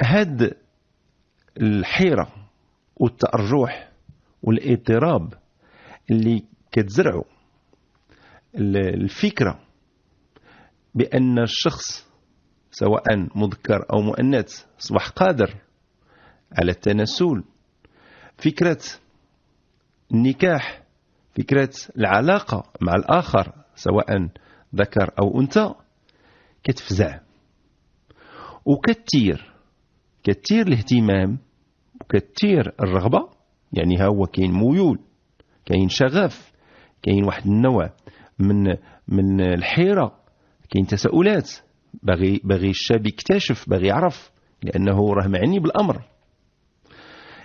هاد الحيرة والتأرجح والاضطراب اللي كتزرعوا الفكرة بأن الشخص سواء مذكر أو مؤنث أصبح قادر على التناسل، فكرة النكاح، فكرة العلاقة مع الآخر سواء ذكر أو أنثى، كتفزع وكتير الاهتمام وكتير الرغبة. يعني هو كاين ميول، كاين شغف، كاين واحد النوع من الحيرة، كاين تساؤلات، باغي الشاب يكتشف، باغي يعرف، لأنه راه معني بالأمر.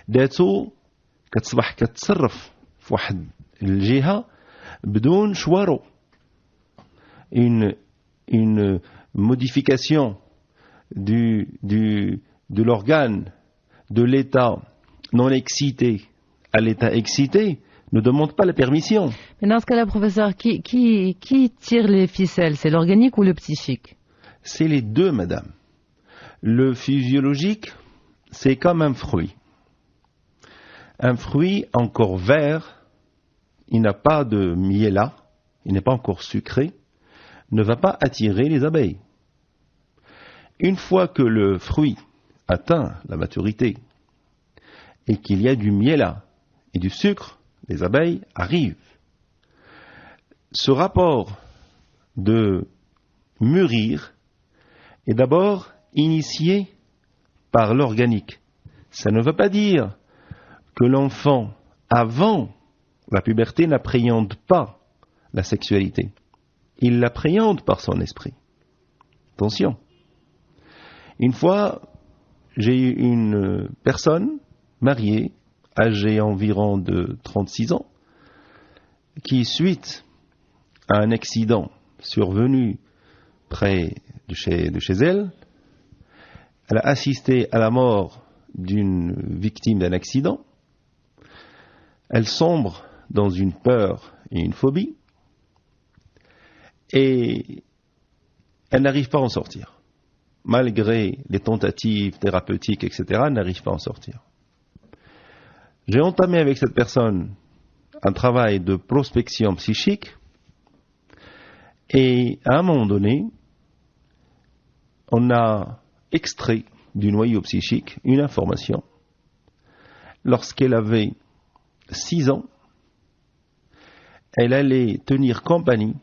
داتو كتصبح كتصرف في واحد الجهة بدون شوارو. une modification de l'organe de l'état non excité à l'état excité ne demande pas la permission. Mais dans ce cas-là, professeur, qui tire les ficelles? C'est l'organique ou le psychique? C'est les deux, madame. Le physiologique, c'est comme un fruit. Un fruit encore vert, il n'a pas de miella, il n'est pas encore sucré, ne va pas attirer les abeilles. Une fois que le fruit atteint la maturité et qu'il y a du miella et du sucre, les abeilles arrivent. Ce rapport de mûrir est d'abord initié par l'organique. Ça ne veut pas dire que l'enfant, avant la puberté, n'appréhende pas la sexualité. Il l'appréhende par son esprit. Attention. Une fois, j'ai eu une personne mariée, âgée environ de 36 ans, qui, suite à un accident survenu près de chez elle, elle a assisté à la mort d'une victime d'un accident. Elle sombre dans une peur et une phobie, et elle n'arrive pas à en sortir. Malgré les tentatives thérapeutiques, etc., elle n'arrive pas à en sortir. J'ai entamé avec cette personne un travail de prospection psychique, et à un moment donné, on a extrait du noyau psychique une information. Lorsqu'elle avait 6 ans, elle allait tenir compagnie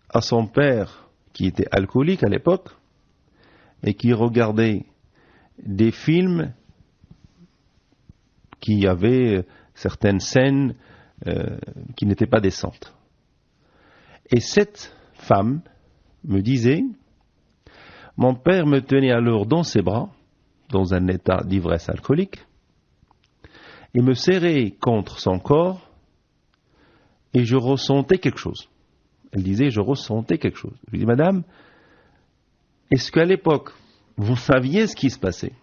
à son père, qui était alcoolique à l'époque, et qui regardait des films qui avaient certaines scènes qui n'étaient pas décentes. Et cette femme me disait, mon père me tenait alors dans ses bras, dans un état d'ivresse alcoolique, et me serrait contre son corps, et je ressentais quelque chose. Elle disait, je ressentais quelque chose. Je lui dis, madame, est-ce qu'à l'époque, vous saviez ce qui se passait?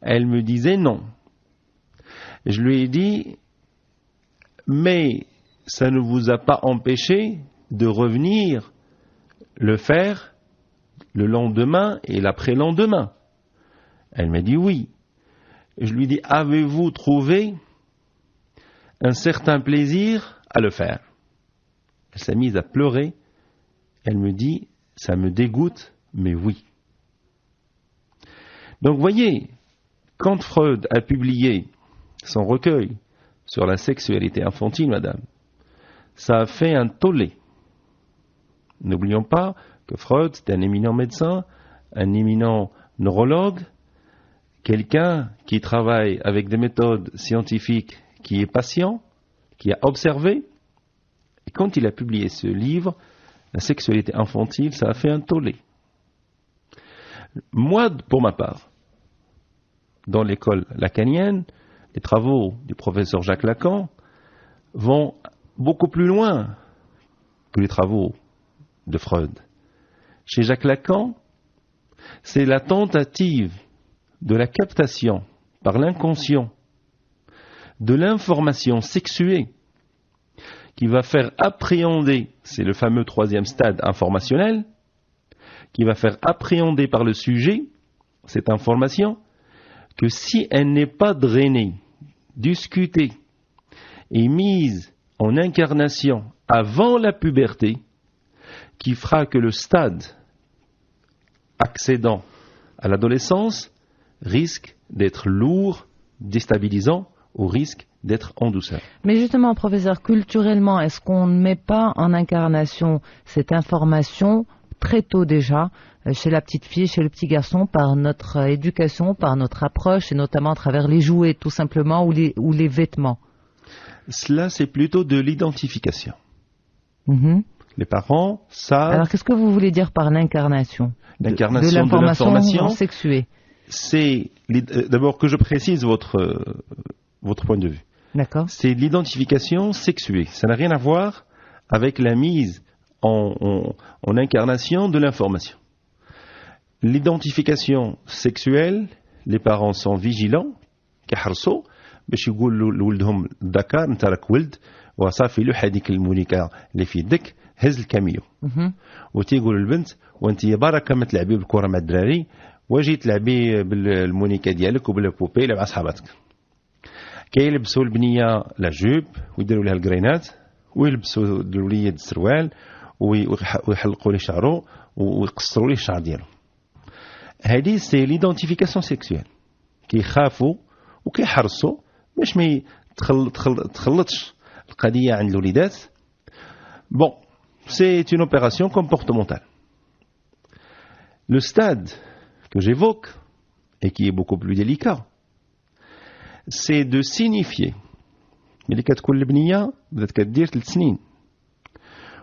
Elle me disait non. Je lui ai dit, mais ça ne vous a pas empêché de revenir le faire le lendemain et l'après-lendemain? Elle m'a dit oui. Je lui ai dit, avez-vous trouvé un certain plaisir à le faire? Elle s'est mise à pleurer. Elle me dit, ça me dégoûte, mais oui. Donc voyez, quand Freud a publié son recueil sur la sexualité infantile, madame, ça a fait un tollé. N'oublions pas que Freud, c'était un éminent médecin, un éminent neurologue, quelqu'un qui travaille avec des méthodes scientifiques, qui est patient, qui a observé. Et quand il a publié ce livre, la sexualité infantile, ça a fait un tollé. Moi, pour ma part, dans l'école lacanienne, les travaux du professeur Jacques Lacan vont beaucoup plus loin que les travaux de Freud. Chez Jacques Lacan, c'est la tentative de la captation par l'inconscient de l'information sexuée qui va faire appréhender, c'est le fameux 3e stade informationnel, qui va faire appréhender par le sujet cette information, que si elle n'est pas drainée, discutée et mise en incarnation avant la puberté, qui fera que le stade accédant à l'adolescence risque d'être lourd, déstabilisant, au risque d'être en douceur. Mais justement, professeur, culturellement, est-ce qu'on ne met pas en incarnation cette information très tôt déjà, chez la petite fille, chez le petit garçon, par notre éducation, par notre approche, et notamment à travers les jouets, tout simplement, ou les vêtements? Cela, c'est plutôt de l'identification. Mhm. Les parents savent... Alors, qu'est-ce que vous voulez dire par l'incarnation L'incarnation de l'information sexuée? C'est... D'abord que je précise votre point de vue. D'accord. C'est l'identification sexuée. Ça n'a rien à voir avec la mise en incarnation de l'information. L'identification sexuelle, les parents sont vigilants, كيحرصوا باش يقولوا لولدهم الذكر انت راك ولد وصافي له هذيك المونيكا اللي في يدك هز الكاميو. وتيقولوا للبنت وانت يا بركه ما تلعبي بالكره مع الدراري واجي تلعبي بالمونيكا ديالك وبالبوبي مع اصحاباتك. كيلبسوا البنيه لا جوب ويديروا لها الكرينات ويلبسوا الوليد السروال ويحلقوا ليه شعره ويقصروا ليه الشعر ديالو. هذه سي ليدونتيفيكاسيون سيكسويل كيخافوا وكيحرصوا باش ما تخلطش القضيه عند الوليدات. Bon, c'est une opération comportementale. Le stade que j'évoque et qui est beaucoup plus délicat, c'est de signifier ملي كتكون البنيه بدات كدير 3 سنين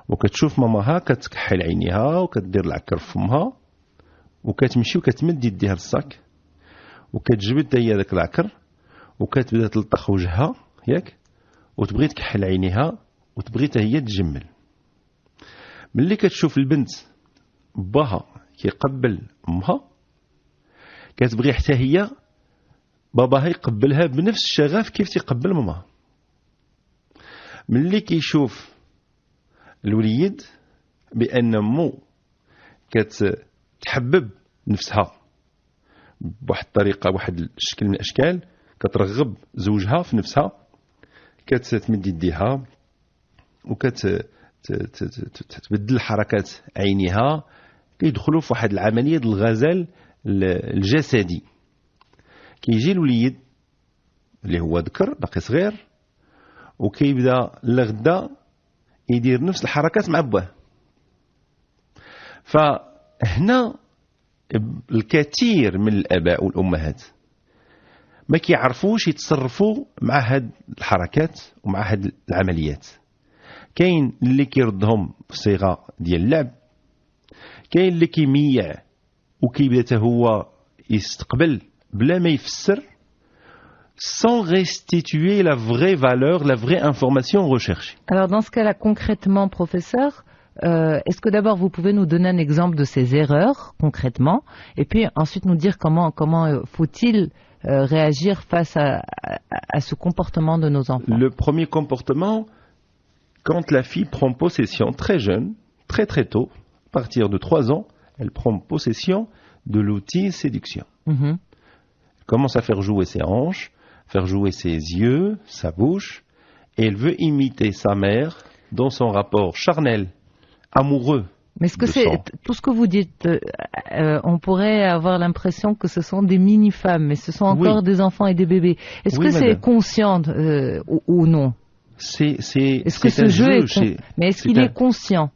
وكتشوف ماماها كتكحل عينيها وكدير العكر في فمها وكتمشي وكتمد يديها للصاك وكتجبد حتى هي داك العكر وكتبدا تلطخ وجهها ياك وتبغي تكحل عينيها وتبغي حتى هي تجمل. ملي كتشوف البنت باها كيقبل امها كتبغي حتى هي باباها يقبلها بنفس الشغف كيف تيقبل ماماها. ملي كيشوف الوليد بان امو كتحبب نفسها بواحد الطريقه بواحد الشكل من الاشكال كترغب زوجها في نفسها كتمد يديها تبدل حركات عينيها كيدخلوا في واحد العمليه ديال الغزل الجسدي. كيجي الوليد اللي هو ذكر باقي صغير وكيبدا لغدا يدير نفس الحركات مع باه. فهنا الكثير من الاباء والامهات ما كيعرفوش يتصرفوا مع هاد الحركات ومع هاد العمليات. كاين اللي كيردهم بصيغه ديال اللعب، كاين اللي كيميع وكيبدا هو يستقبل بلا ما يفسر sans restituer la vraie valeur, la vraie information recherchée. Alors dans ce cas-là, concrètement, professeur, est-ce que d'abord vous pouvez nous donner un exemple de ces erreurs concrètement, et puis ensuite nous dire comment faut-il réagir face à ce comportement de nos enfants? Le premier comportement, quand la fille prend possession très jeune, très très tôt, à partir de 3 ans, elle prend possession de l'outil séduction. Elle commence à faire jouer ses hanches, faire jouer ses yeux, sa bouche, et elle veut imiter sa mère dans son rapport charnel, amoureux. Mais est-ce que c'est tout ce que vous dites, on pourrait avoir l'impression que ce sont des mini-femmes, mais ce sont encore des enfants et des bébés. Est-ce que c'est conscient ou non? Est-ce que ce jeu mais est-ce qu'il est conscient?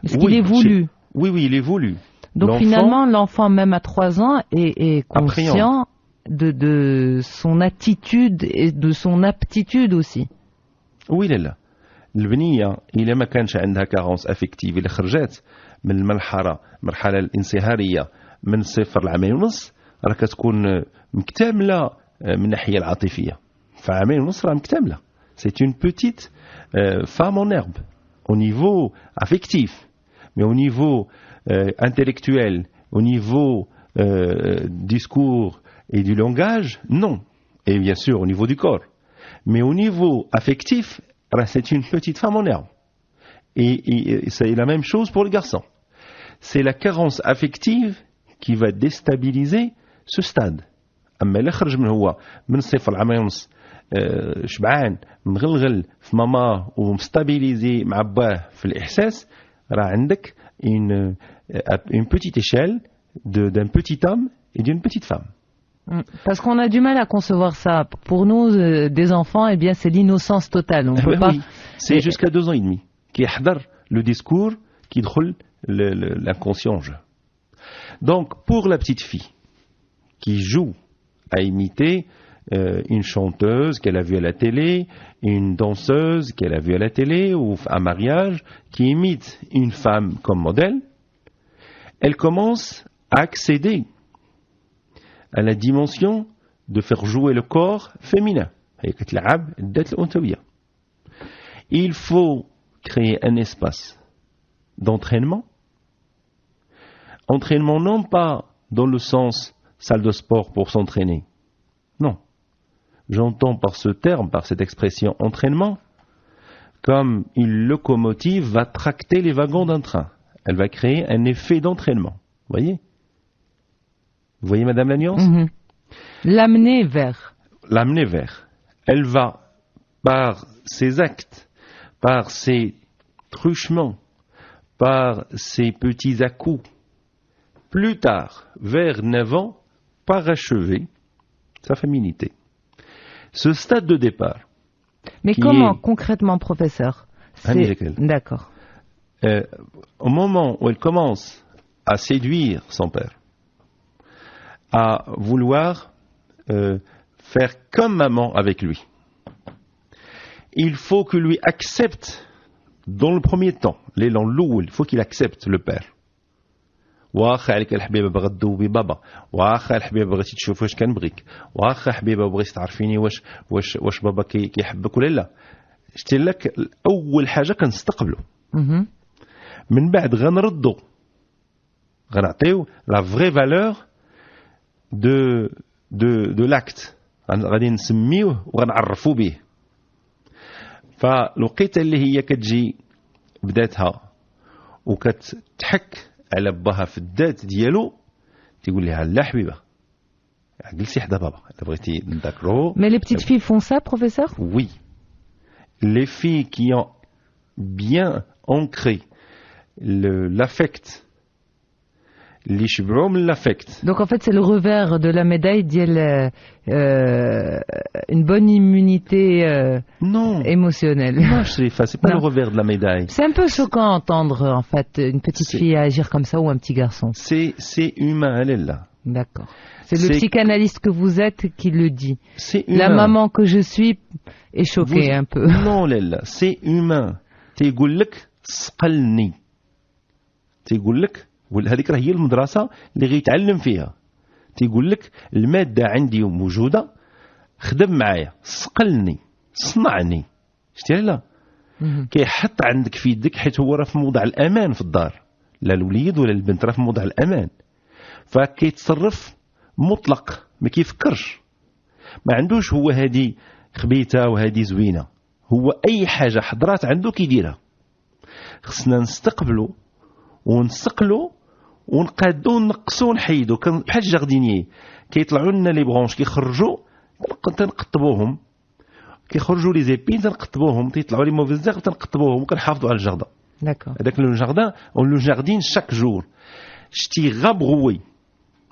Est-ce qu'il est voulu? Oui, il est voulu. Donc finalement, l'enfant, même à 3 ans, est conscient de son attitude et de son aptitude aussi. Oui, لا البنية إلا ما كانش عندها كارونس افكتيف اللي خرجت من المرحلة الانصهارية من 0 ل2 ونص راه كتكون مكتملة من الناحية العاطفية. ف2 ونص راه مكتملة. C'est une petite femme en herbe au niveau affectif, mais au niveau intellectuel, au niveau discours et du langage, non. Et bien sûr au niveau du corps. Mais au niveau affectif, c'est une petite femme en herbe. Et c'est la même chose pour le garçon. C'est la carence affective qui va déstabiliser ce stade. أما اللي خرج من هو من الصفر العامين ونص شبعان مغلغل في ماما ومستابيليزي مع باه في الإحساس راه عندك une petite échelle d'un petit homme et d'une petite femme. Parce qu'on a du mal à concevoir ça. Pour nous, des enfants, eh bien, c'est l'innocence totale. On peut pas. Oui, c'est jusqu'à 2 ans et demi qui يحضر le discours qui يدخل l'inconscient. Donc, pour la petite fille qui joue à imiter une chanteuse qu'elle a vue à la télé, une danseuse qu'elle a vue à la télé ou un mariage, qui imite une femme comme modèle, elle commence à accéder à la dimension de faire jouer le corps féminin. Il faut créer un espace d'entraînement. Entraînement non pas dans le sens salle de sport pour s'entraîner. Non. J'entends par ce terme, par cette expression entraînement, comme une locomotive va tracter les wagons d'un train. Elle va créer un effet d'entraînement. Vous voyez, madame la nuance? L'amener vers. L'amener vers. Elle va, par ses actes, par ses truchements, par ses petits à-coups, plus tard, vers 9 ans, parachever sa féminité. Ce stade de départ. Mais comment, concrètement, professeur? D'accord. Au moment où elle commence à séduire son père, à vouloir faire comme maman avec lui, il faut que lui accepte, dans le premier temps, l'élan lourd, il faut qu'il accepte le père. واخا عليك الحبيبه بغات تذوبي بابا واخا الحبيبه بغيتي تشوف واش كنبغيك واخا حبيبه بغيتي تعرفيني واش بابا كيحبك ولا لا شتي لك اول حاجه كنستقبلوا من بعد غنردوا غنعطيو لا فري فالور دو لاكت غادي نسميوه وغنعرفوا به فالوقيته اللي هي كتجي بداتها وكتحك على باها في الذات ديالو تيقول لها لا حبيبه جلسي حدا بابا الا بغيتي نذاكرو. Mais les petites filles font ça, professeur? Oui. Les filles qui ont bien ancré l'affect, اللي شبعوا من l'affect. Donc en fait c'est le revers de la médaille ديال une bonne immunité émotionnelle. Non, c'est pas le revers de la médaille. C'est un peu choquant à entendre en fait une petite fille agir comme ça ou un petit garçon. C'est humain, elle est là. D'accord. C'est le psychanalyste que vous êtes qui le dit. C'est humain. La maman que je suis est choquée un peu. Non, Lella, c'est humain. تيقول لك سقلني. تيقول لك هذيك راه هي المدرسة اللي غيتعلم فيها. تيقول لك المادة عندي موجودة خدم معايا سقلني صنعني شتي لا كيحط عندك في يدك حيت هو راه في موضع الأمان في الدار لا الوليد ولا البنت راه في موضع الأمان فكيتصرف مطلق ما كيفكرش ما عندوش هو هذه خبيثة وهذه زوينة هو أي حاجة حضرات عنده كيديرها خصنا نستقبلو ونسقلو ونقادو ونقصو ونحيدو بحال الجاردينيي كيطلعوا لنا لي برونش كيخرجوا تنقطبوهم كيخرجوا لي زيبين تنقطبوهم تيطلعوا لي موفيزيغ تنقطبوهم وكنحافظوا على الجردة هذاك لو جاردان اون لو جاردين chaque jour شتي غابغوي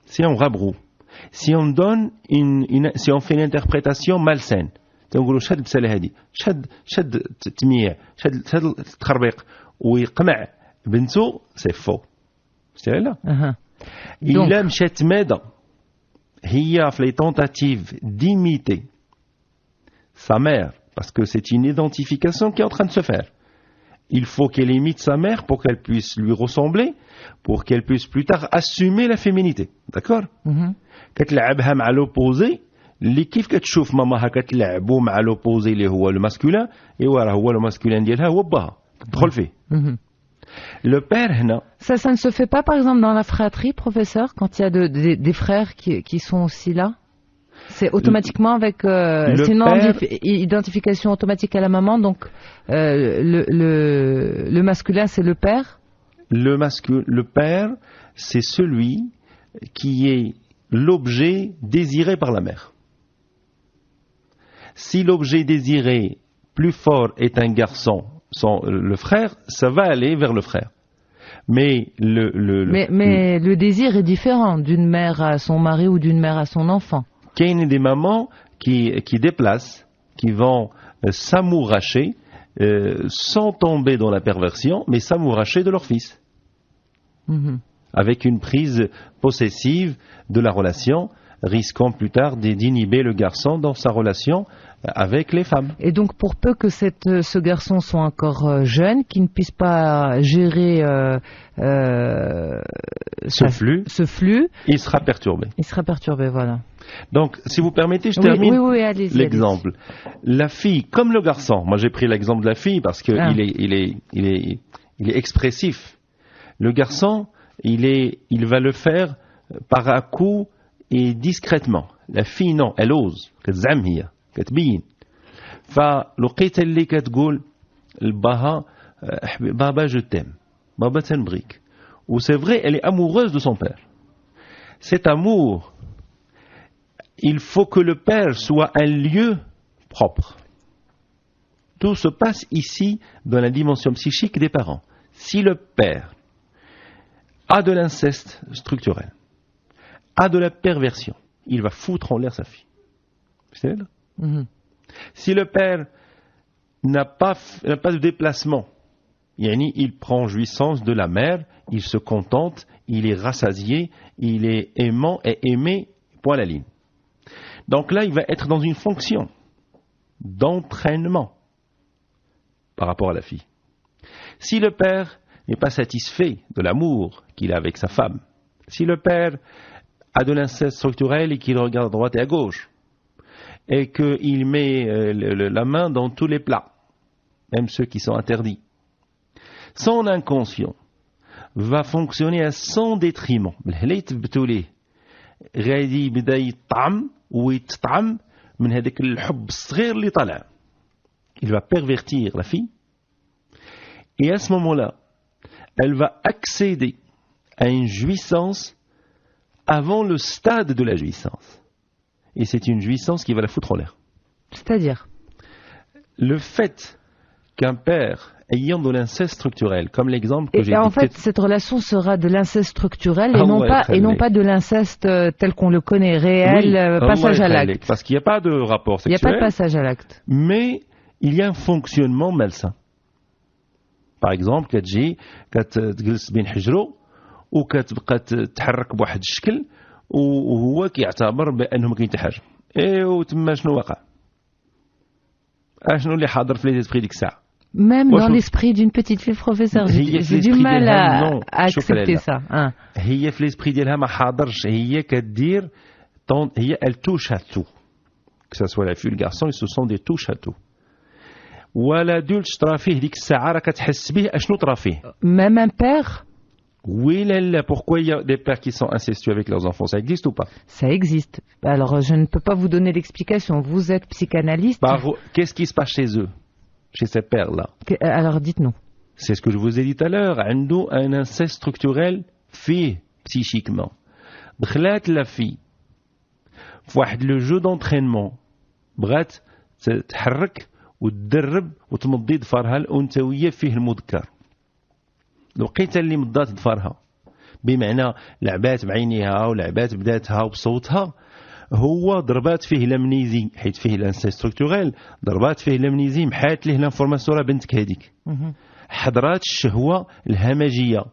si on rabroue si on donne si on fait une interprétation malsaine تنقولوا شد البساله هذه شد التمييع شد التخربيق ويقمع بنته سي فو شتي لا إلا مشات ماده هي في لي tentatives d'imiter sa mère parce que c'est une identification qui est en train de se faire il faut qu'elle imite sa mère pour qu'elle puisse lui ressembler pour qu'elle puisse plus tard assumer la féminité d'accord كتلعبها مع l'opposé اللي كيف كتشوف ماماها كتلعبوا مع l'opposé اللي هو الماسكولين ايوا راه هو الماسكولين ديالها هو باها تدخل فيه Le père, non. Ça ne se fait pas, par exemple, dans la fratrie, professeur, quand il y a des frères qui sont aussi là? C'est automatiquement avec c'est une identification automatique à la maman, donc le masculin, c'est le père? Le père, c'est celui qui est l'objet désiré par la mère. Si l'objet désiré plus fort est un garçon, le frère, ça va aller vers le frère. Mais le désir est différent d'une mère à son mari ou d'une mère à son enfant. Il y a des mamans qui déplacent, qui vont s'amouracher sans tomber dans la perversion, mais s'amouracher de leur fils. Avec une prise possessive de la relation, risquant plus tard d'inhiber le garçon dans sa relation avec les femmes. Et donc, pour peu que ce garçon soit encore jeune, qu'il ne puisse pas gérer ce flux, il sera perturbé. Il sera perturbé, voilà. Donc, si vous permettez, je termine allez-y, l'exemple. La fille, comme le garçon, moi j'ai pris l'exemple de la fille parce qu'il il est expressif. Le garçon, il va le faire par à coup et discrètement. La fille, non, elle ose. كتزعم هي كتبين. فلقيت اللي كتقول لباها بابا je t'aime. بابا تنبغيك. Ou c'est vrai, elle est amoureuse de son père. Cet amour, il faut que le père soit un lieu propre. Tout se passe ici dans la dimension psychique des parents. Si le père a de l'inceste structurel, a de la perversion, il va foutre en l'air sa fille. C'est là. Si le père n'a pas de déplacement, il prend jouissance de la mère, il se contente, il est rassasié, il est aimant et aimé, point à la ligne. Donc là, il va être dans une fonction d'entraînement par rapport à la fille. Si le père n'est pas satisfait de l'amour qu'il a avec sa femme, si le père a de l'inceste structurel et qu'il regarde à droite et à gauche, et qu'il met la main dans tous les plats, même ceux qui sont interdits, son inconscient va fonctionner à son détriment. Il va pervertir la fille, et à ce moment-là, elle va accéder à une jouissance avant le stade de la jouissance. Et c'est une jouissance qui va la foutre en l'air. C'est-à-dire ? Le fait qu'un père ayant de l'inceste structurel, comme l'exemple que j'ai dit... En fait, cette relation sera de l'inceste structurel et non pas de l'inceste tel qu'on le connaît, réel, passage à l'acte. Parce qu'il n'y a pas de rapport sexuel. Il n'y a pas de passage à l'acte. Mais il y a un fonctionnement malsain. Par exemple, كتجي كتجلس بين حجرو وكتبقى تتحرك بواحد الشكل وهو كيعتبر بانه ما كاين حتى حاجه. وتما شنو وقع؟ شنو اللي حاضر في l'esprit ديك الساعه؟ Même dans l'esprit d'une petite fille, professeur, j'ai du mal à accepter ça. هي في l'esprit ديالها ما حاضرش، هي كدير elle touche à tout. Que ça soit la fille ou le garçon, ils se sont des touches à tout. والادولت طرا فيه ديك الساعه راه كتحس به اشنو طرا فيه. Même un père. Oui, pourquoi il y a des pères qui sont incestueux avec leurs enfants? Ça existe ou pas? Ça existe. Alors, je ne peux pas vous donner l'explication. Vous êtes psychanalyste. Qu'est-ce qui se passe chez eux? Chez ces pères-là? Alors, dites-nous. C'est ce que je vous ai dit tout à l'heure. عنده un inceste structurel fait psychiquement. دخلات la fille في واحد le jeu d'entraînement. بغات تتحرك وتدرب وتمضي ظفرها الأنثوية فيه المذكر. لقيت اللي مضات ظفرها بمعنى لعبات بعينيها ولعبات بذاتها وبصوتها، هو ضربات فيه لامنيزي حيت فيه لانسي ستركتوريل، ضربات فيه لامنيزي محات ليه لانفورماسيون راه بنتك هذيك، حضرات الشهوة الهمجية،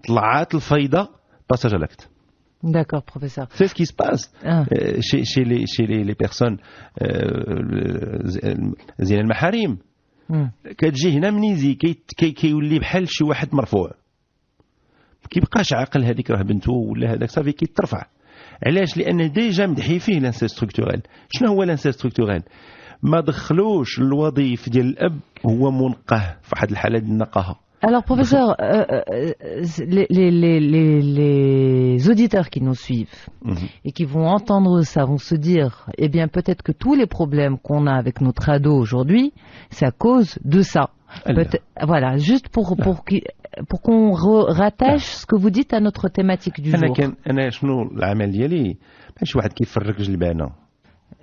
طلعات الفيضة باساج لاكت. D'accord, professeur. C'est ce qui se passe chez les personnes زين المحارم. كتجي هنا منيزي كيولي بحال شي واحد مرفوع، كيبقاش عاقل هذيك راه بنته ولا هذاك صافي كيترفع. علاش؟ لان ديجا مدحي فيه لانسي ستركتورال. شنو هو لانسي ستركتورال؟ ما دخلوش الوظيف ديال الاب، هو منقه في واحد الحاله ديال النقاهه. Alors, professeur, les auditeurs qui nous suivent et qui vont entendre ça vont se dire, eh bien, peut-être que tous les problèmes qu'on a avec notre ado aujourd'hui, c'est à cause de ça. Voilà, juste pour qu'on rattache ce que vous dites à notre thématique du jour.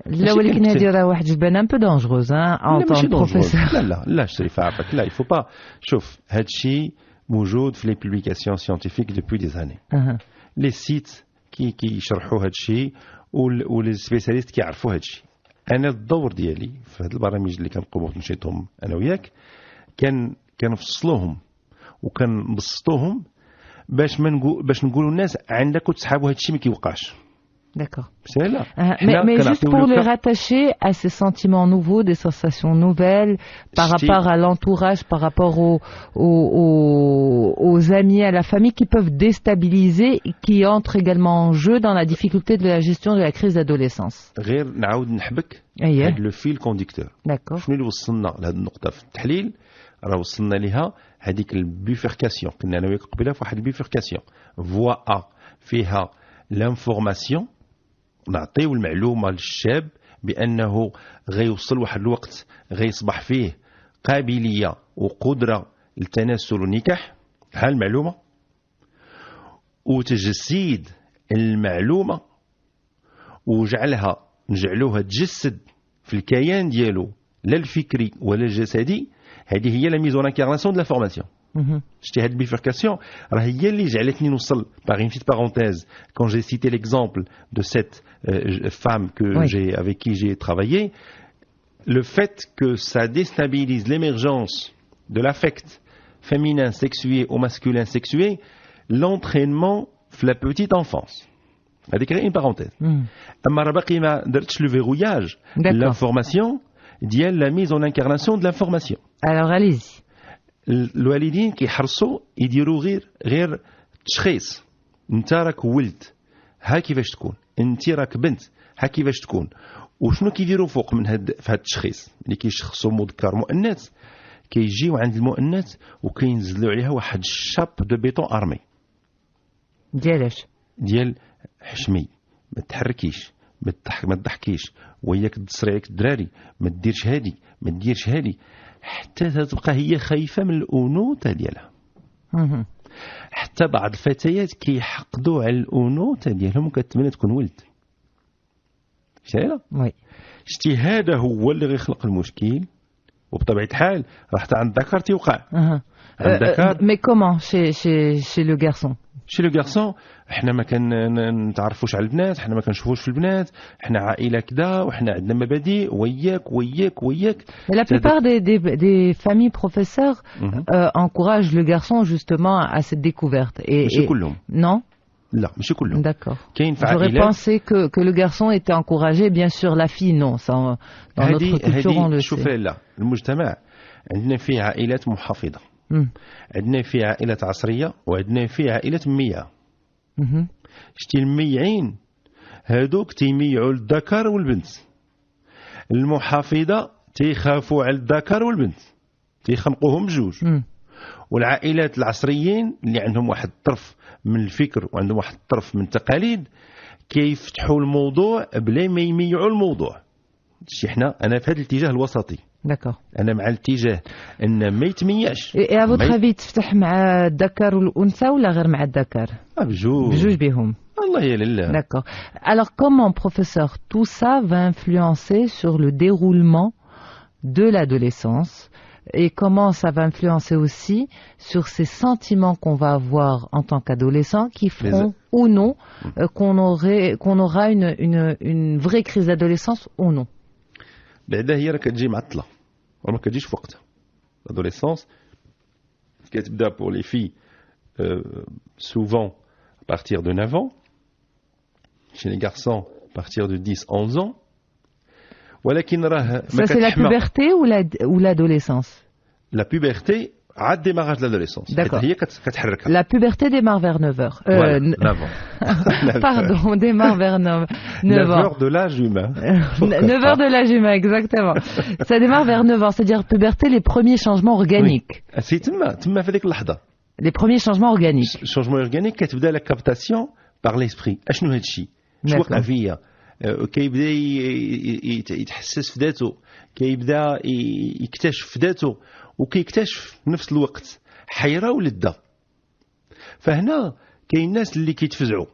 لا ولكن هذه راه واحد الجبانه ان بو دانجروز ان طون بروفيسور. لا شريف عافاك لا يفو با. شوف هذا الشيء موجود في لي بوبليكاسيون سيانتيفيك دوبوي دي زاني. لي سيت كي يشرحوا هذا الشيء ولي سبيسياليست كيعرفوا هذا الشيء. انا الدور ديالي في هذه البرامج اللي كنقوموا بنشيطهم انا وياك كنفصلوهم وكنبسطوهم باش نقولوا للناس عندك وتسحبوا هذا الشيء ما كيوقعش. D'accord. Mais juste pour le rattacher à ces sentiments nouveaux, des sensations nouvelles, par rapport à l'entourage, par rapport aux amis, à la famille qui peuvent déstabiliser et qui entrent également en jeu dans la difficulté de la gestion de la crise d'adolescence. غير نعاود نحبك هذا لو فيل كونديكتور. D'accord. شنو اللي وصلنا لهذه النقطة في التحليل؟ راه وصلنا لها هذيك البيفوركاسيون كنا انا وياك قبيله في واحد البيفوركاسيون. فوا ا فيها لانفورماسيون نعطيو المعلومة للشاب بأنه غيوصل واحد الوقت غيصبح فيه قابلية وقدرة للتناسل والنكاح ها المعلومة وتجسيد المعلومة نجعلوها تجسد في الكيان ديالو لا الفكري ولا الجسدي. هذه هي لا ميزون انكارناسيون دو لا فورماسيون. J'étais cette bifurcation. Alors, il y a les jalets nous sol par une petite parenthèse quand j'ai cité l'exemple de cette femme avec qui j'ai travaillé, le fait que ça déstabilise l'émergence de l'affect féminin sexué au masculin sexué, l'entraînement de la petite enfance. Avec une parenthèse. أما باقي ما درتش le verrouillage l'information ديال la mise en incarnation de l'information. Alors allez-y. الوالدين كيحرصوا يديروا غير تشخيص. انت راك ولد ها كيفاش تكون، انت راك بنت ها كيفاش تكون. وشنو كيديروا فوق من في هذا التشخيص اللي كيشخصوا مذكر مؤنث كيجيو عند المؤنث وكينزلوا عليها واحد الشاب دو بيطون ارمي ديالاش ديال حشمي ما تحركيش ما تضحكيش وياك تدصري عليك الدراري ما ديرش هادي ما ديرش هادي حتى تبقى هي خايفة من الأنوثة ديالها. حتى بعض الفتيات كيحقدوا على الأنوثة ديالهم وكتمنى تكون ولد. شايله؟ وي. شتي هذا هو اللي غيخلق المشكل وبطبيعة الحال راح عند الذكر تيوقع. مي كومون شي لو غارسون؟ شي لو غارسون احنا ما كنتعرفوش على البنات، احنا ما كنشوفوش في البنات، احنا عائله كذا وحنا عندنا مبادئ وياك. La plupart des familles professeurs encouragent le garçon justement à cette découverte. ماشي كلهم. Non. لا ماشي كلهم. D'accord. J'aurais pensé que le garçon était encouragé, bien sûr la fille non. Ça, dans notre culture on le sait. شوف لا المجتمع عندنا فيه عائلات محافظة. عندنا فيه عائلات عصرية وعندنا فيه عائلات مية. شتي الميعين هادوك تيميعوا الذكر والبنت. المحافظة تيخافوا على الذكر والبنت تيخنقوهم بجوج. والعائلات العصريين اللي عندهم واحد الطرف من الفكر وعندهم واحد الطرف من التقاليد كيفتحوا الموضوع بلا ما يميعوا الموضوع. أنا في هذا الاتجاه الوسطي. D'accord. أنا مع الاتجاه أن ما يتميعش. Et à votre avis تفتح مع الذكر والأنثى ولا غير مع الذكر؟ بجوج بهم. الله يا لله. D'accord. Alors comment, professeur, tout ça va influencer sur le déroulement de l'adolescence et comment ça va influencer aussi sur ces sentiments qu'on va avoir en tant qu'adolescent qui feront ou non qu'on aura une vraie crise d'adolescence ou non. بعدا هي راه كتجي معطله وما كتجيش في وقتها. l'adolescence كتبدا pour les filles souvent à partir de 9 ans, chez les garçons à partir de 10-11 ans. ولكن راه ça c'est la puberté ou l'adolescence? La puberté عاد démarrage de l'adolescence. D'accord. هي كتحركها. La puberté démarre vers 9 heures. Voilà, 9 ans. Pardon, démarre vers 9 ans. heures de l'âge humain. 9 heures de l'âge humain, exactement. Ça démarre vers 9 ans, c'est-à-dire puberté, les premiers changements organiques. Oui. سي تما في ديك اللحظة. Les premiers changements organiques. Changement organique كتبدا la captation par l'esprit. اشنو هاد الشيء؟ شنو وقع فيا؟ كيبدا يتحسس في ذاته، كيبدا يكتشف في ذاته، وكيكتشف في نفس الوقت حيرة ولذة. فهنا كاين الناس اللي كيتفزعوا،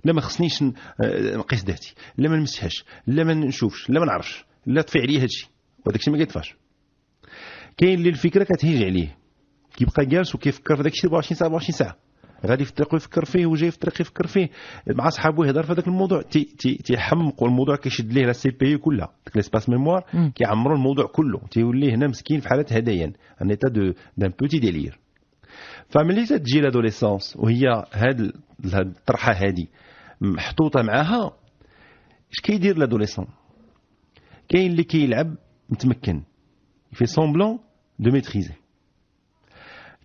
لا ما خصنيش نقيس ذاتي، لا ما نمسحش، لا ما نشوفش، لا ما نعرفش، لا طفي عليه هادشي، وهذاك الشيء ما كيطفاش. كاين اللي الفكرة كتهيج عليه، كيبقى جالس وكيفكر في داك الشيء 24 ساعة 24 ساعة، غادي في الطريق يفكر فيه وجاي في الطريق يفكر فيه، مع صحابو يهضر في هذاك الموضوع، تيحمقوا الموضوع، كيشد ليه لا سي بي كلها، داك ليسباس ميموار كيعمروا الموضوع كله، تيولي هنا مسكين في حالة هذيان، ان ايتا دان بوتي ديلير. فملي تجي لادوليسونس وهي هاد الطرحه هادي محطوطه معاها، اش كيدير لادوليسون؟ كاين اللي كيلعب متمكن، في سومبلون دو ميتريزي.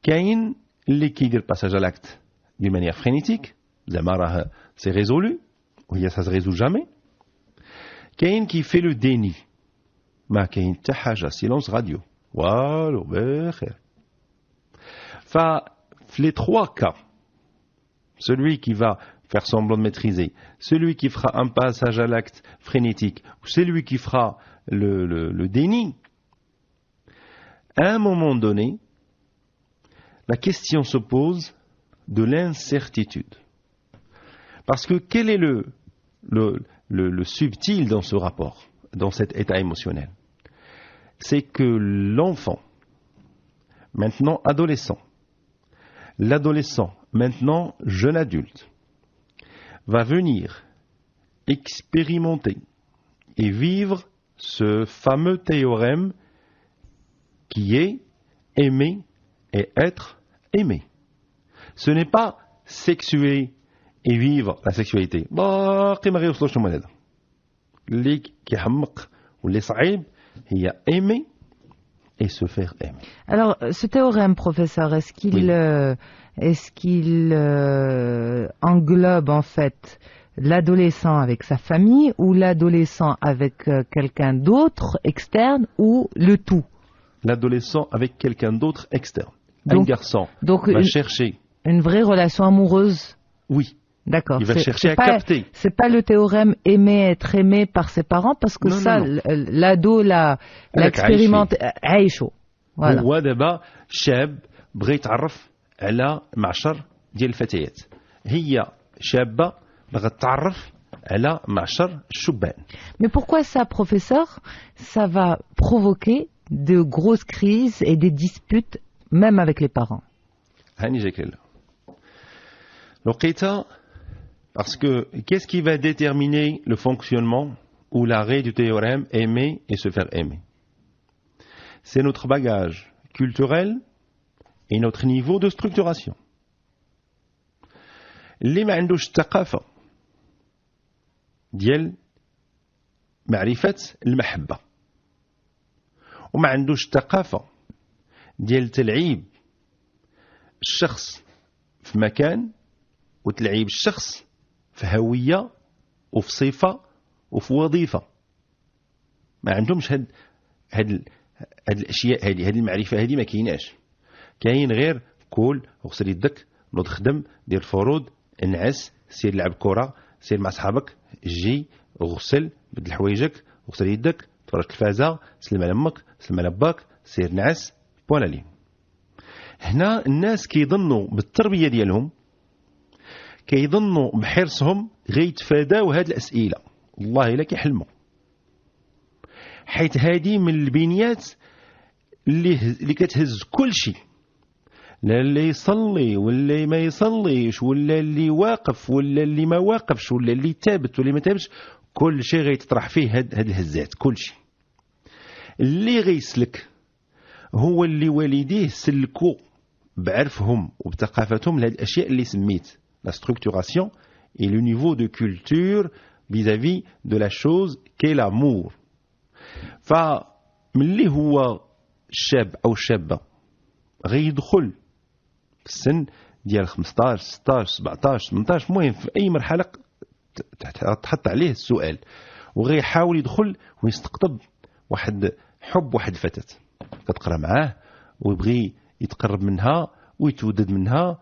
كاين اللي كيدير باساج الاكت دي مانيير فرينيتيك، زعما راه سي ريزولو وهي سا ريزو جامي. كاين كي في لو ديني، ما كاين حتى حاجه، سيلونس راديو، والو بخير. Les trois cas, celui qui va faire semblant de maîtriser, celui qui fera un passage à l'acte frénétique, ou celui qui fera le déni, à un moment donné, la question se pose de l'incertitude. Parce que quel est le subtil dans ce rapport, dans cet état émotionnel? C'est que l'enfant, maintenant adolescent, l'adolescent, maintenant jeune adulte, va venir expérimenter et vivre ce fameux théorème qui est aimer et être aimé. Ce n'est pas sexuer et vivre la sexualité. باقي ما غيوصلوش لهما هذا. اللي كيحمق واللي صعيب هي aimer et se faire aimer. Alors, ce théorème, professeur, est-ce qu'il englobe en fait l'adolescent avec sa famille ou l'adolescent avec quelqu'un d'autre externe ou le tout? L'adolescent avec quelqu'un d'autre externe. Un garçon va chercher une vraie relation amoureuse. Oui. D'accord. Il va chercher à capter. C'est pas le théorème aimer, être aimé par ses parents, parce que l'ado l'expérimente. Voilà. هو دابا شاب بغى يتعرف على معشر ديال الفتيات، هي شابة بغا تتعرف على معشر الشبان. Mais pourquoi ça, professeur? Ça va provoquer de grosses crises et des disputes, même avec les parents. هاني جايك لا لقيتها. Parce que qu'est-ce qui va déterminer le fonctionnement ou l'arrêt du théorème aimer et se faire aimer? C'est notre bagage culturel et notre niveau de structuration. اللي ما عندوش الثقافة ديال معرفة المحبة وما عندوش الثقافة ديال تلعيب الشخص في مكان وتلعيب الشخص في هوية وفي صفة وفي وظيفة، ما عندهمش هاد الاشياء هذه المعرفه هذه ما كايناش. كاين غير كول غسل يدك، نوض خدم، دير الفروض، انعس، سير لعب كره، سير مع صحابك، جي غسل، بدل حوايجك، غسل يدك، تفرج التلفازه، سلم على امك، سلم على باك، سير نعس، بوالا لي. هنا الناس كيظنوا بالتربيه ديالهم، كيظنوا بحرصهم غيتفاداو هاد الاسئله، والله الا كيحلموا، حيث هذه من البنيات اللي كتهز كل شيء، لا اللي يصلي واللي ما يصليش، ولا اللي واقف ولا اللي ما واقفش، ولا اللي تابت واللي ما تابتش، كل شيء غيتطرح فيه هاد الهزات. كل شيء اللي غيسلك هو اللي والديه سلكوا بعرفهم وبثقافتهم لهاد الاشياء اللي سميت la structuration et le niveau de culture vis-à-vis de la chose qu'est l'amour. فملي هو الشاب أو الشابة غيدخل في السن ديال 15 16 17 18 المهم في اي مرحله تحط عليه السؤال وغيحاول يدخل ويستقطب واحد حب واحد الفتاه كتقرا معاه ويبغي يتقرب منها ويتودد منها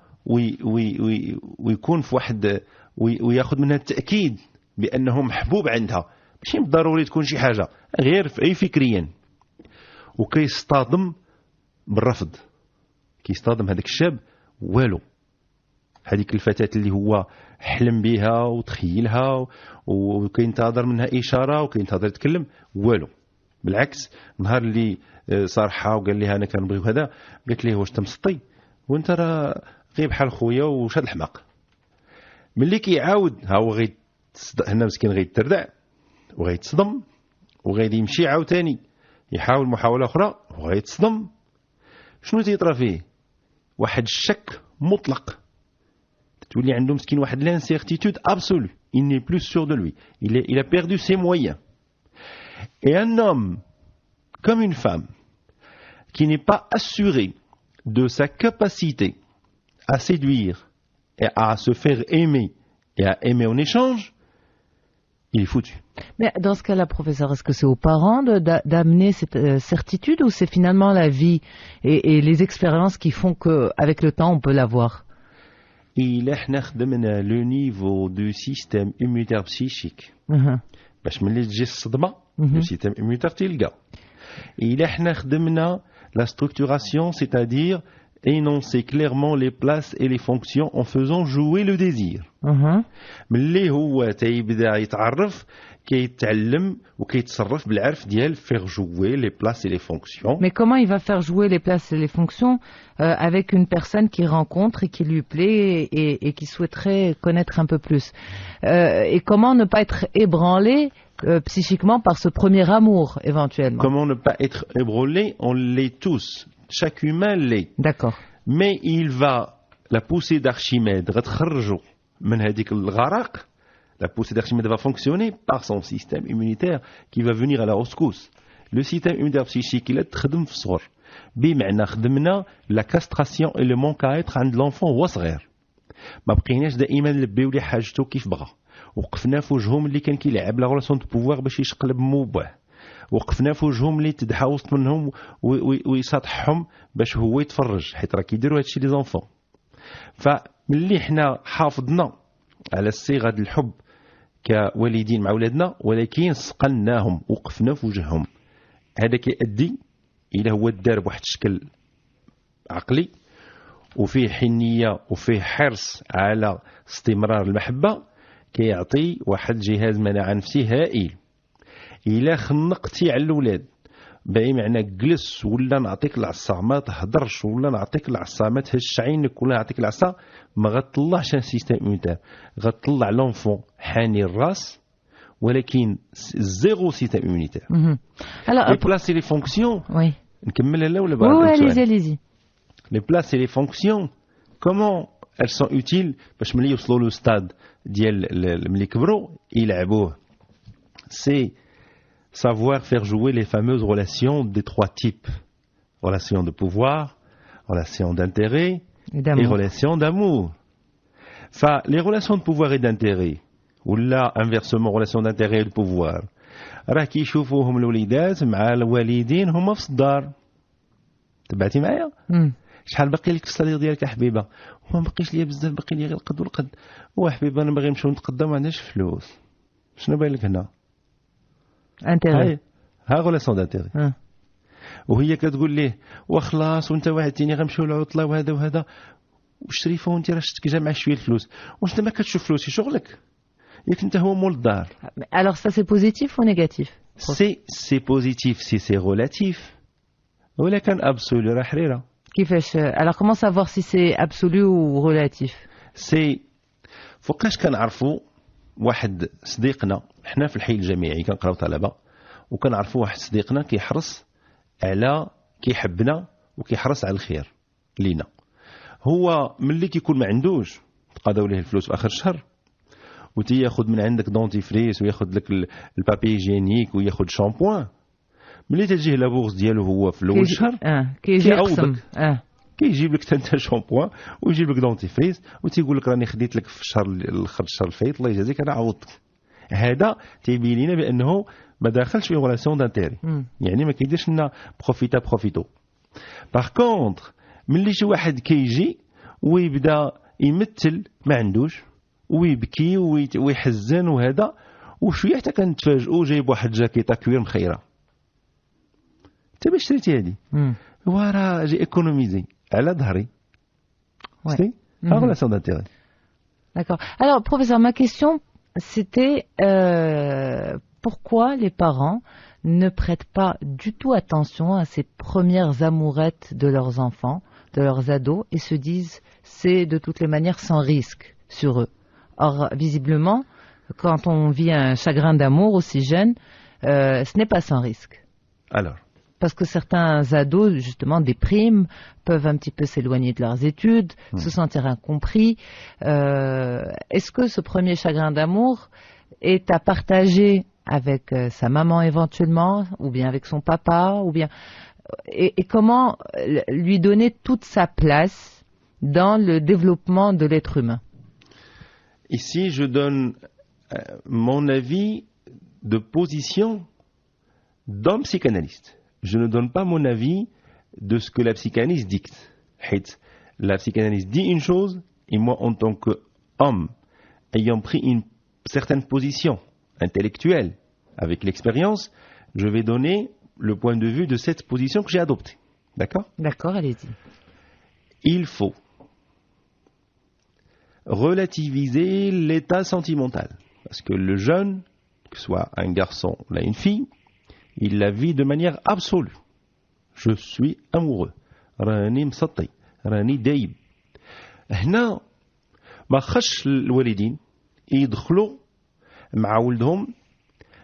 ويكون في واحد وياخذ منها التاكيد بانه محبوب عندها ماشي بالضروري تكون شي حاجه غير في اي فكريا وكيصطدم بالرفض كيصطدم هذاك الشاب والو هذيك الفتاة اللي هو حلم بها وتخيلها وكينتظر منها إشارة وكينتظر يتكلم والو بالعكس نهار اللي صارحها وقال لها أنا كنبغي هذا قالت ليه واش تمسطي وانت راه غير بحال خويا وشاد الحماق ملي كيعاود ها هو هنا مسكين غيتردع وغيتصدم وغادي يمشي عاوتاني يحاول محاولة أخرى وغيتصدم شنو تيطرا فيه واحد الشك مطلق تولي عنده مسكين واحد l'incertitude absolue il n'est plus sûr de lui il a perdu ses moyens et un homme comme une femme qui n'est pas assuré de sa capacité à séduire et à se faire aimer et à aimer en échange il est foutu. Mais dans ce cas-là, professeur, est-ce que c'est aux parents d'amener cette certitude ou c'est finalement la vie et les expériences qui font qu'avec le temps, on peut l'avoir? إلا حنا خدمنا لو نيفو دو سيستيم إميونيتير بسيشيك باش ملي تجي الصدمة لو سيستيم إميونيتير تيلقى إلا حنا خدمنا لا ستركتوراسيون c'est-à-dire énoncer clairement les places et les fonctions en faisant jouer le désir. ملي هو تيبدا يتعرف كيتعلم وكيتصرف بالعرف ديال faire jouer les places et les fonctions. Mais comment il va faire jouer les places et les fonctions avec une personne qu'il rencontre et qui lui plaît et qui souhaiterait connaître un peu plus et comment ne pas être ébranlé psychiquement par ce premier amour éventuellement? Comment ne pas être ébranlé? On l'est tous. Chaque humain l'est. D'accord. Mais il va la poussée d'Archimède retخرجوا من هذيك الغرق. La poussée d'Archimède va fonctionner par son système immunitaire qui va venir à la rescousse. Le système immunitaire psychique il تخدم في الصغر بمعنى خدمنا la castration et le manque à être عند l'enfant هو صغير ما بقيناش دائما نلبيو ليه حاجته كيف بغى وقفنا في وجههم اللي كان كيلعب لا غولاسيون دو بوفوار باش يشقلب مو باه وقفنا في وجههم اللي تدحى وسط منهم ويسطحهم باش هو يتفرج حيت راه كيديروا هادشي لي زونفون فملي حنا حافظنا على الصيغه ديال الحب كوالدين مع ولادنا ولكن سقلناهم وقفنا في وجههم هذا كيؤدي الى هو دار بواحد الشكل عقلي وفيه حنيه وفيه حرص على استمرار المحبه كيعطي واحد الجهاز مناعه نفسي هائل الا خنقتي على الاولاد باي معنى جلس ولا نعطيك العصا ما تهضرش ولا نعطيك العصا ما تهش عينك ولا نعطيك العصا ما غتطلعش ان سيستم اميونيتير غتطلع لونفون حاني الراس ولكن زيرو سيستم اميونيتير لي بلاس لي فونكسيون نكملها لا ولا بعد allez-y لي بلاس لي فونكسيون كومون elles sont utiles باش ملي يوصلوا لو ستاد ديال ملي كبروا يلعبوه سي savoir faire jouer les fameuses relations des trois types. Relations de pouvoir, relations d'intérêt et relations d'amour. Enfin, les relations de pouvoir et d'intérêt, ou là, inversement, relations d'intérêt et de pouvoir, راه كيشوفوهم الوليدات مع الوالدين هما في الدار. تبعتي معايا؟ شحال باقي لك في الصديق ديالك حبيبه؟ وما بقيش ليا بزاف باقي ليا غير القد والقد. وحبيبه انا باغي نمشيو نتقدم ما عندناش فلوس. شنو باين لك هنا؟ انتري ها غولاسيون دانتيري وهي كتقول ليه وخلاص وانت وعدتيني غنمشيو للعطله وهذا وهذا وشريفه وانت راه شتك جامع شويه الفلوس واش انت ما كتشوف فلوسي شغلك ياك انت هو مول الدار alors ça c'est positif ou négatif c'est positif si c'est relatif ولا كان absolu راه حريره كيفاش alors comment savoir si c'est absolu ou relatif c'est فوقاش كنعرفوا واحد صديقنا حنا في الحي الجامعي كنقراو طلبه وكنعرفوا واحد صديقنا كيحرص على كيحبنا وكيحرص على الخير لينا هو ملي كيكون ما عندوش تقاداو ليه الفلوس في اخر الشهر وتياخذ من عندك دونتيفريس وياخذ لك البابي جينيك وياخذ شامبوان ملي تجيه لابورس ديالو هو في الاول الشهر كيجي يقسم كيجيب لك انت شامبوان ويجيب لك دونتيفريس وتيقول لك راني خديت لك في الشهر الفايت الله يجازيك انا عوضتك. هذا تيبين لنا بانه ما داخلش في غولاسيون دانتيري، يعني ما كيديرش لنا بروفيتو. باغ كونطخ ملي شي واحد كيجي ويبدا يمثل ما عندوش ويبكي ويحزن وهذا وشويه حتى كنتفاجئوا جايب واحد جاكيطه كوير مخيره. انت باش شريتي هذه؟ وراه جي ايكونوميزي على ظهري. C'est la relation d'intérêt. D'accord. Alors, professeur, ma question, c'était pourquoi les parents ne prêtent pas du tout attention à ces premières amourettes de leurs enfants, de leurs ados, et se disent c'est de toutes les manières sans risque sur eux. Or, visiblement, quand on vit un chagrin d'amour aussi jeune, ce n'est pas sans risque. Alors, parce que certains ados, justement, dépriment, peuvent un petit peu s'éloigner de leurs études, se sentir incompris. Est-ce que ce premier chagrin d'amour est à partager avec sa maman éventuellement, ou bien avec son papa, ou bien et comment lui donner toute sa place dans le développement de l'être humain? Ici, je donne mon avis de position d'homme psychanalyste. Je ne donne pas mon avis de ce que la psychanalyse dicte. La psychanalyse dit une chose, et moi, en tant qu'homme, ayant pris une certaine position intellectuelle avec l'expérience, je vais donner le point de vue de cette position que j'ai adoptée. D'accord ? D'accord, allez-y. Il faut relativiser l'état sentimental. Parce que le jeune, que ce soit un garçon ou une fille, il la vit de manière absolue. Je suis amoureux. راني مسطي. راني دايب. هنا ما خش الوالدين يدخلوا مع ولدهم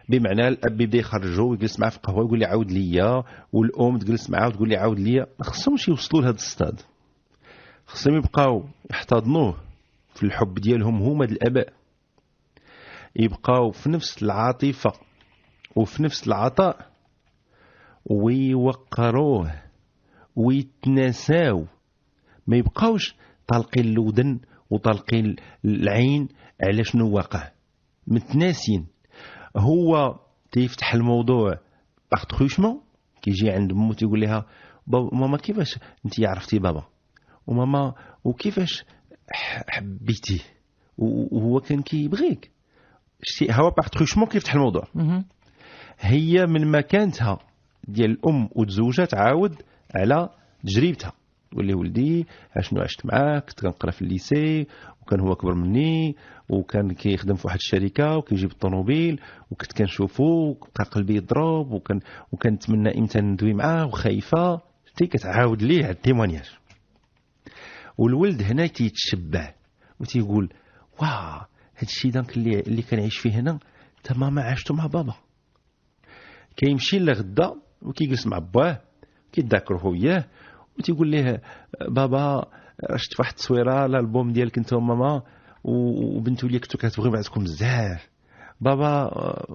بمعنى الاب يبدا يخرجوا ويجلس معاه في القهوه ويقول لي عاود ليا والام تجلس معاه وتقول لي عاود ليا. ما خصهمش يوصلوا لهذا الستاد. خصهم يبقاو يحتضنوه في الحب ديالهم هما الاباء. يبقاو في نفس العاطفه وفي نفس العطاء ويوقروه ويتناساو. ما يبقاوش طالقين الودن وطالقين العين على شنو واقع. متناسين. هو تيفتح الموضوع باغ كيجي عند مو تيقول لها ماما كيفاش انت عرفتي بابا وماما وكيفاش حبيتيه وهو كان كيبغيك. هو باغ كيفتح الموضوع. هي من مكانتها ديال الام وتزوجها تعاود على تجربتها تقول لي ولدي اشنو عشت معاك كنت كنقرا في الليسي وكان هو اكبر مني وكان كيخدم في واحد الشركه وكيجيب الطوموبيل وكنت كنشوفو وكان قلبي يضرب وكنتمنى امتى ندوي معاه وخايفه حتى كتعاود ليه هاد التيمونياج. والولد هنا تيتشبع وتيقول واه هاد الشيء داك اللي كنعيش فيه هنا انت ماما عشتو مع بابا. كيمشي لغدا وكيجلس مع باه كيتذاكروا هو وياه وتيقول ليه بابا شفت واحد التصويره لالبوم ديالك انت وماما وبنتو لي كنتو كتبغي بعضكم بزاف. بابا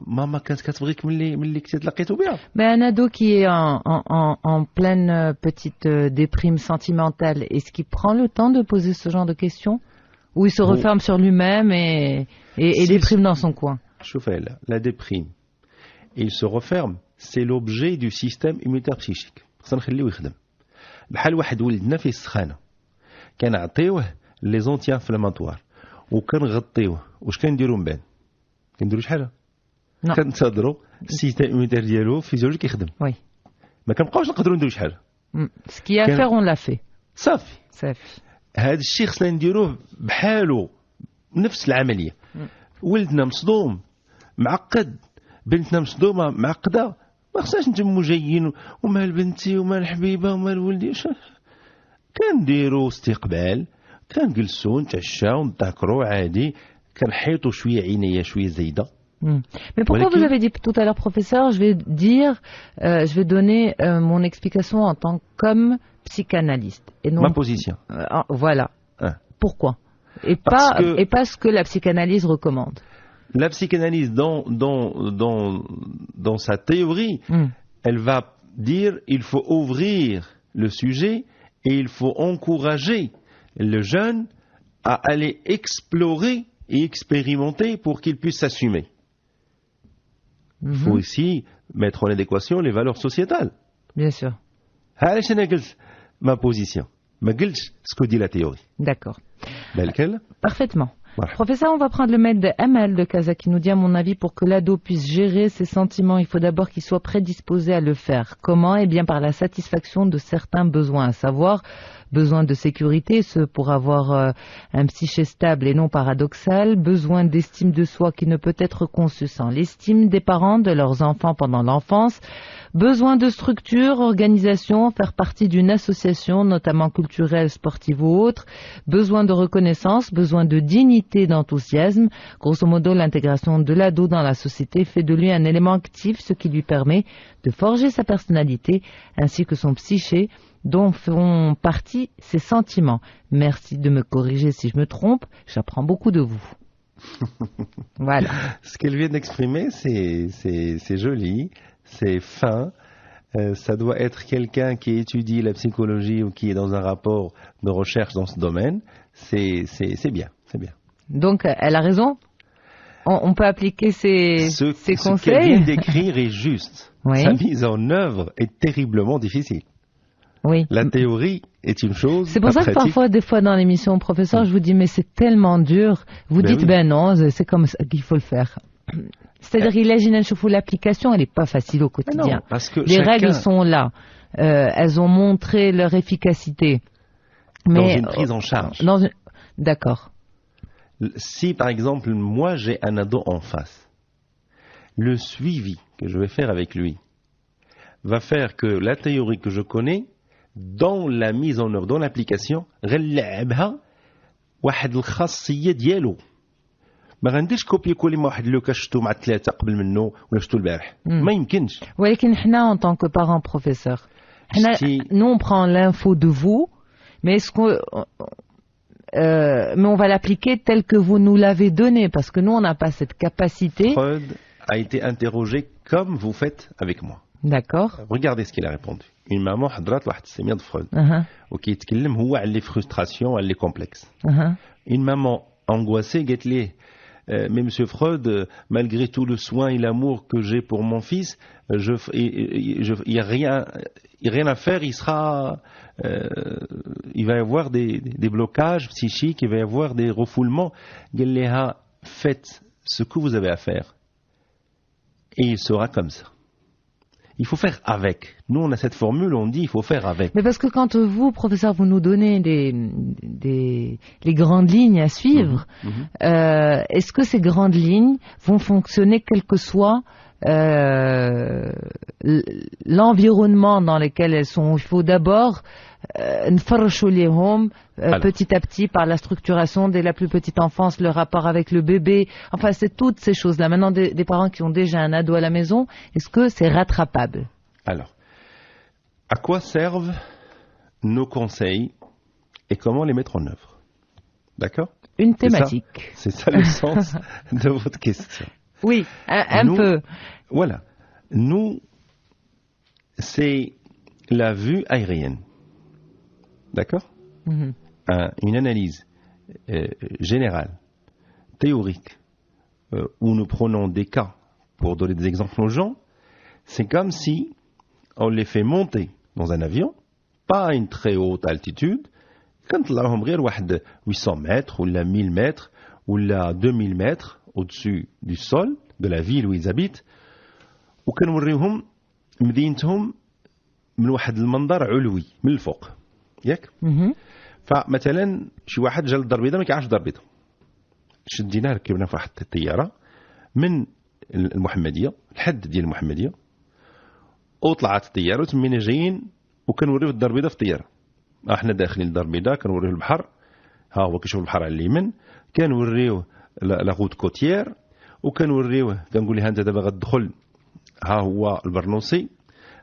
ماما كانت كتبغيك ملي كنتي تلاقيتو بها. Mais un ado qui est en pleine petite déprime sentimentale, est-ce qu'il prend le temps de poser ce genre de questions ou il se referme sur lui-même et déprime dans son coin? شوفي la déprime il se referme c'est l'objet du système immunitaire psychique. خصنا نخليوه يخدم بحال واحد ولدنا فيه السخانه كنعطيوه لي زونتي انفلاماتوار وكنغطيوه واش كنديروا من بعد؟ كنديروا شحال كنتظروا السيستم immunitaire ديالو فيزيولوجيك يخدم. وي ما كنبقاوش نقدروا نديروا شحال. ce qu'il y a à faire on l'a fait. صافي هذا الشيء خصنا نديروه بحالو نفس العمليه. ولدنا مصدوم معقد بنتنا مصدومه معقده ما خصناش نتمو جايين ومال بنتي ومال حبيبه ومال ولدي. كنديروا استقبال كنجلسوا نتعشاو نذاكروا عادي كنحيطوا شويه عينيا شويه زايده. Mais pourquoi vous avez dit tout à l'heure, professeur, je vais donner mon explication en tant qu'homme psychanalyste. Et non, ma position. Voilà. Pourquoi et pas ce que la psychanalyse recommande. La psychanalyse, dans sa théorie, elle va dire il faut ouvrir le sujet Et il faut encourager le jeune à aller explorer et expérimenter pour qu'il puisse s'assumer. Il faut aussi mettre en adéquation les valeurs sociétales. Bien sûr. Ma position. Ce que dit la théorie. D'accord. Laquelle? Parfaitement. Voilà. Professeur, on va prendre le mail de Amal de Casa qui nous dit, à mon avis, pour que l'ado puisse gérer ses sentiments, il faut d'abord qu'il soit prédisposé à le faire. Comment? Eh bien, par la satisfaction de certains besoins, à savoir besoin de sécurité, ce pour avoir un psyché stable et non paradoxal, besoin d'estime de soi qui ne peut être conçu sans l'estime des parents de leurs enfants pendant l'enfance, besoin de structure, organisation, faire partie d'une association, notamment culturelle, sportive ou autre, besoin de reconnaissance, besoin de dignité, d'enthousiasme. Grosso modo, l'intégration de l'ado dans la société fait de lui un élément actif, ce qui lui permet de forger sa personnalité ainsi que son psyché, dont font partie ses sentiments. Merci de me corriger si je me trompe, j'apprends beaucoup de vous. Voilà. Ce qu'elle vient d'exprimer, c'est joli, c'est fin. Ça doit être quelqu'un qui étudie la psychologie ou qui est dans un rapport de recherche dans ce domaine. C'est bien, c'est bien. Donc, elle a raison. On peut appliquer ses conseils. Ce qu'elle vient d'écrire est juste. Oui. Sa mise en œuvre est terriblement difficile. Oui. La théorie est une chose. C'est pour ça que parfois, des fois dans l'émission, professeur, je vous dis, mais c'est tellement dur. Vous dites, ben non, c'est comme ça qu'il faut le faire. C'est-à-dire, imagine, l'application, elle n'est pas facile au quotidien. Non, parce que les règles sont là. Elles ont montré leur efficacité. Mais dans une prise en charge. D'accord. Si, par exemple, moi, j'ai un ado en face, le suivi que je vais faire avec lui va faire que la théorie que je connais, dans la mise en œuvre, dans l'application, غنلعبها واحد الخاصية ديالو. ما غنديرش كوبي كولي مع واحد لو كشتو مع ثلاثة قبل منه ولا شتو البارح. ما يمكنش. ولكن حنا en tant que parents professeurs, nous on prend l'info de vous, mais est-ce qu'on mais on va l'appliquer tel que vous nous l'avez donné, parce que nous on n'a pas cette capacité. Freud a été interrogé comme vous faites avec moi. D'accord. Regardez ce qu'il a répondu. Une maman حضرت واحد السيمينار de Freud. وكيتكلم هو على les frustrations, على les complexes. Une maman angoissée قالت ليه mais monsieur Freud, malgré tout le soin et l'amour que j'ai pour mon fils, il y a rien à faire, il va y avoir des blocages psychiques, il va y avoir des refoulements. قال لها faites ce que vous avez à faire et il sera comme ça. Il faut faire avec. Nous, on a cette formule, on dit il faut faire avec. Mais parce que quand vous, professeur, vous nous donnez les grandes lignes à suivre, est-ce que ces grandes lignes vont fonctionner quel que soit l'environnement dans lequel elles sont? Il faut d'abord petit à petit par la structuration dès la plus petite enfance, le rapport avec le bébé, enfin c'est toutes ces choses-là. Maintenant des parents qui ont déjà un ado à la maison, est-ce que c'est rattrapable? Alors, à quoi servent nos conseils et comment les mettre en œuvre? D'accord? Une thématique. C'est ça le sens de votre question. Oui, un peu. Voilà. Nous, c'est la vue aérienne. D'accord? Une analyse générale, théorique, où nous prenons des cas pour donner des exemples aux gens, c'est comme si on les fait monter dans un avion, pas à une très haute altitude, quand on غير واحد 800 mètres, ou 1000 mètres, ou 2000 mètres au-dessus du sol, de la ville où ils habitent, وكنوريوهم مدينتهم من واحد المنظر علوي من الفوق. ياك فمثلا شي واحد جا للدار البيضاء ما كيعرفش الدار البيضاء، شدينا ركبنا في واحد الطياره من المحمديه لحد ديال المحمديه وطلعت الطياره وتمينا جايين وكنوريو الدار البيضاء في الطياره. احنا داخلين الدار البيضاء كنوريو البحر، ها هو كيشوف البحر على اليمين، كنوريوه لا غوت كوتيير، وكنوريوه كنقول له ها انت دابا غتدخل، ها هو البرنوسي،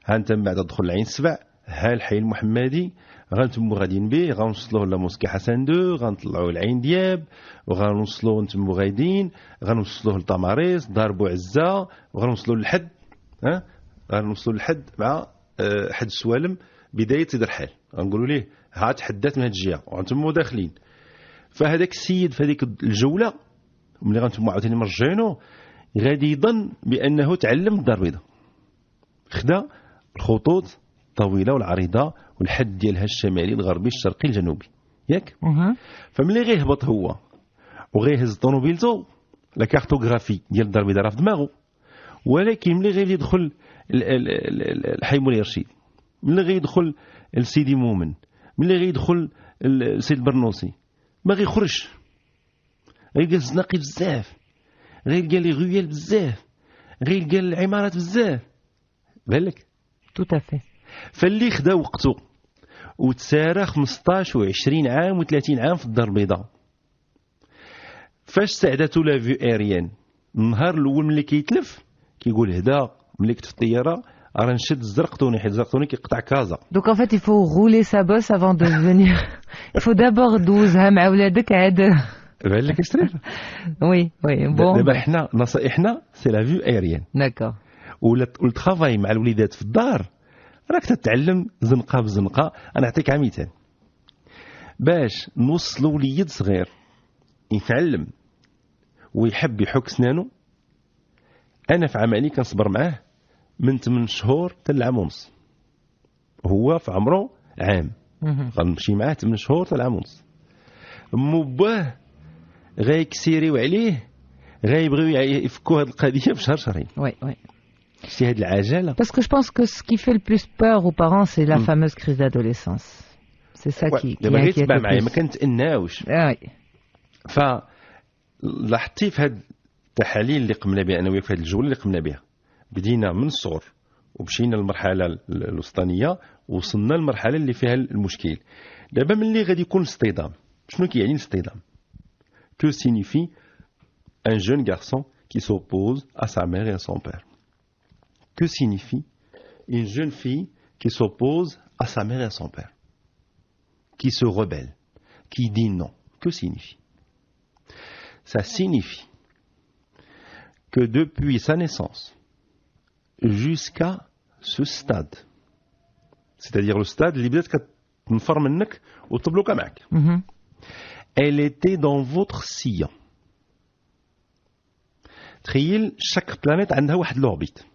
ها انت من بعد تدخل لعين السبع، ها الحي المحمدي، غنتمو غاديين به، غنوصلوه لموسكي حسن 2، غنطلعوه لعين دياب، وغنوصلوه نتمو غايدين، غنوصلوه لطماريس، دار بوعزة، وغنوصلوه للحد، غنوصلوه للحد مع حد السوالم بداية سيد الرحال. غنقولوا ليه ها تحدات من هاد الجهه وانتم داخلين. فهذاك السيد في هذيك الجوله ملي غنتم عاوتاني مرجعينو غادي يظن بانه تعلم الدار البيضاء، خدا الخطوط الطويله والعريضه والحد ديالها الشمالي الغربي الشرقي الجنوبي ياك. فملي غيهبط هو وغيهز طوموبيلتو لا كارتوغرافي ديال الدار البيضاء راه في دماغه، ولكن ملي غادي يدخل الحي مولاي رشيد، ملي غيدخل السيدي مومن، ملي غيدخل السيد البرنوسي ما غيخرجش، غيلقى الزناقي بزاف، غيلقى لي غويال بزاف، غيلقى العمارات بزاف. بالك تو افي. فاللي خدا وقته وتسارى 15 و20 عام و30 عام في الدار البيضاء، فاش ساعدته لا فيو ايريان النهار الاول ملي كيتلف كيقول هدا ملي كنت في الطياره راه نشد الزرقتوني حيت الزرقتوني كيقطع كازا. دونك en fait il faut rouler sa bosse avant de venir. Il faut d'abord دوزها مع ولادك عاد. بالك اش تريد. وي وي بون. دابا حنا نصائحنا سي لا فيو ايريان. داكور. والترافاي مع الوليدات في الدار راك تتعلم زنقه بزنقه. انا نعطيك مثال باش نوصلوا وليد صغير يتعلم ويحب يحك سنانه. انا في عملي كنصبر معاه من 8 شهور حتى لعام ونص، هو في عمره عام غنمشي معاه 8 شهور حتى لعام ونص. مو باه غيكسيريو عليه غيبغيو يفكوا هذه القضيه في شهر شهرين. وي وي شتي هاد العجله. Parce que je pense que ce qui fait le plus peur aux parents c'est la fameuse crise d'adolescence. C'est ça qui inquiète le plus. ما كنتأناوش. وي. لاحظتي في هاد التحاليل اللي قمنا بها انا وياك في هاد الجوله اللي قمنا بها، بدينا من الصغر ومشينا للمرحله الوسطانيه ووصلنا للمرحله اللي فيها المشكل. دابا ملي غادي يكون الاصطدام، شنو كيعني الاصطدام؟ Que signifie un jeune garçon qui s'oppose à sa mère et à son père? Que signifie une jeune fille qui s'oppose à sa mère et à son père? Qui se rebelle, qui dit non? Que signifie? Ça signifie que depuis sa naissance jusqu'à ce stade, c'est-à-dire le stade اللي بدات كتنفر منك وتبلوكا معك، elle était dans votre sillon. تخيل chaque planète عندها واحد l'orbite.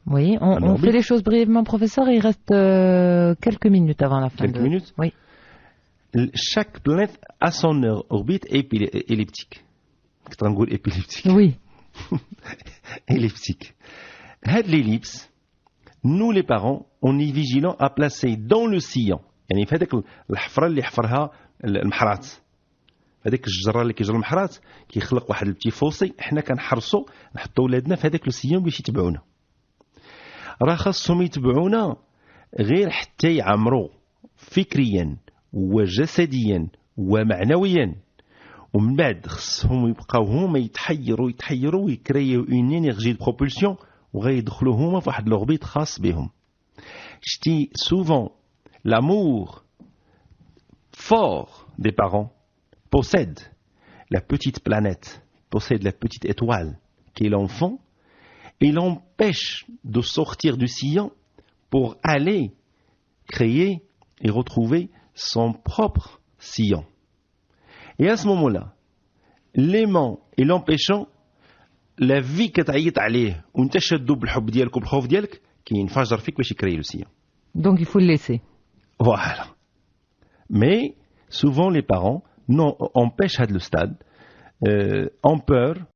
Oui, on fait les choses brièvement, professeur. Il reste quelques minutes avant la fin. Quelques minutes. Oui. Chaque planète a son orbite elliptique. Épileptique. Oui. Elliptique. Cette l'ellipse, nous les parents, on est vigilants à placer dans le sillon. يعني في هذاك الحفره اللي حفرها المحرات، هذيك الشجره اللي كيجرى المحرات كيخلق واحد البتي فوسي، حنا كنحرصوا نحطوا ولادنا في هذاك السيون باش يتبعونا. راه خاصهم يتبعونا غير حتى يعمروا فكريا وجسديا ومعنويا، ومن بعد خصهم يبقاو هما يتحيروا ويكريو اون انرجي دو بروبولسيون وغيدخلوا هما في واحد لوغبيت خاص بهم. شتي سوفون l'amour fort des parents possède la petite planète, possède la petite étoile qui est l'enfant, et l'empêche de sortir du sillon pour aller créer et retrouver son propre sillon. Et à ce moment-là, l'aimant et l'empêchant, la vie كتعيط عليه وانت شادو بالحب ديالك وبالخوف ديالك كينفجر فيك باش يكري le sillon. Donc il faut le laisser. Voilà. Mais souvent les parents empêchent à le stade, ont peur